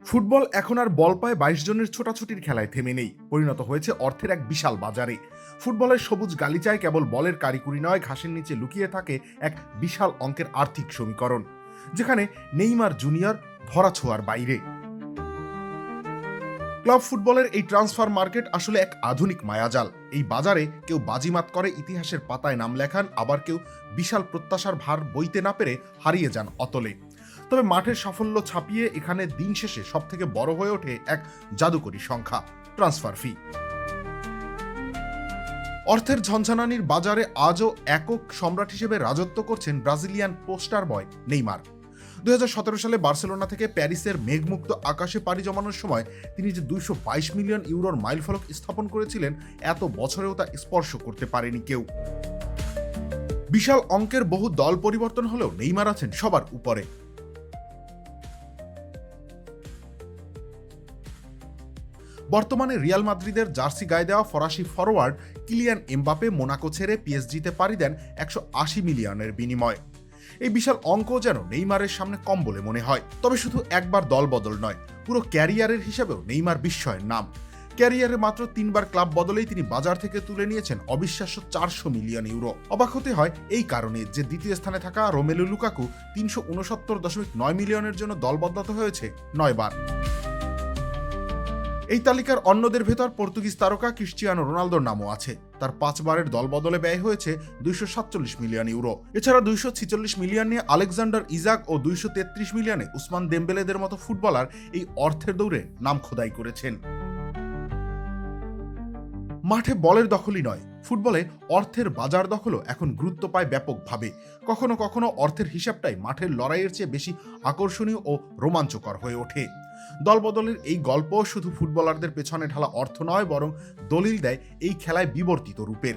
Football এখন আর বল পায় ২২ জনের ছোটাছুটির খেলায় থেমে নেই, পরিণত হয়েছে অর্থের এক বিশাল বাজারে। ফুটবলের সবুজ গালিচায় কেবল বলের কারিকুরি নয়, ঘাসের নিচে লুকিয়ে থাকে এক বিশাল অঙ্কের আর্থিক সমীকরণ, যেখানে নেইমার জুনিয়র ধরাছোঁয়ার বাইরে। ক্লাব ফুটবলের এই ট্রান্সফার মার্কেট আসলে এক আধুনিক মায়াজাল। এই বাজারে কেউ বাজিমাত করে ইতিহাসের পাতায় নাম লেখান, আবার কেউ বিশাল প্রত্যাশার ভার বইতে না পেরে হারিয়ে যান অতলে। তবে মাঠের সাফল্য ছাপিয়ে এখানে দিন শেষে সবথেকে বড় হয়ে ওঠে এক জাদুকরী সংখ্যা, ট্রান্সফার ফি। অর্থের ঝনঝনানির বাজারে আজও একক সম্রাট হিসেবে রাজত্ব করছেন ব্রাজিলিয়ান পোস্টার বয় নেইমার। 2017 সালে বার্সেলোনা থেকে প্যারিসের মেঘমুক্ত আকাশে পাড়ি জমানোর সময় তিনি যে 222 মিলিয়ন ইউরোর মাইলফলক স্থাপন করেছিলেন, এত বছরেও তা স্পর্শ করতে পারেনি কেউ। বিশাল অঙ্কের বহু দল পরিবর্তন হলেও নেইমার আছেন সবার উপরে। বর্তমানে রিয়াল মাদ্রিদের জার্সি গায়ে দেওয়া ফরাসি ফরওয়ার্ড কিলিয়ান এমবাপে মোনাকো ছেড়ে পিএসজিতে পাড়ি দেন 180 মিলিয়নের বিনিময়ে। এই বিশাল অঙ্ক যেন নেইমারের সামনে কম বলে মনে হয়। তবে শুধু একবার দল বদল নয়, পুরো ক্যারিয়ারের হিসেবেও নেইমার বিস্ময়ের নাম। ক্যারিয়ারে মাত্র 3 বার ক্লাব বদলেই তিনি বাজার থেকে তুলে নিয়েছেন অবিশ্বাস্য 400 মিলিয়ন ইউরো। অবাক হতে হয় এই কারণে যে দ্বিতীয় স্থানে থাকা রোমেলু লুকাকু 369.9 মিলিয়নের জন্য দল বদলাতে হয়েছে 9 বার। এই তালিকার অন্যদের ভেতর পর্তুগিজ তারকা ক্রিশ্চিয়ানো রোনালদোর নামও আছে। তার 5 বারের দল বদলে ব্যয় হয়েছে 247 মিলিয়ন ইউরো। এছাড়া 246 মিলিয়ন নিয়ে আলেকজান্ডার ইজাক ও 233 মিলিয়নে উসমান দেমবেলেদের মতো ফুটবলার এই অর্থের দৌড়ে নাম খোদাই করেছেন। মাঠে বলের দখলই নয়, ফুটবলে অর্থের বাজার দখলও এখন গুরুত্ব পায় ব্যাপকভাবে। কখনো কখনো অর্থের হিসাবটাই মাঠের লড়াইয়ের চেয়ে বেশি আকর্ষণীয় ও রোমাঞ্চকর হয়ে ওঠে। দলবদলের এই গল্প শুধু ফুটবলারদের পেছনে ঢালা অর্থ নয়, বরং দলিল দেয় এই খেলায় বিবর্তিত রূপের।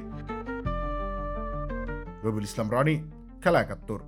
রবিউল ইসলাম রনি, খেলা ৭১।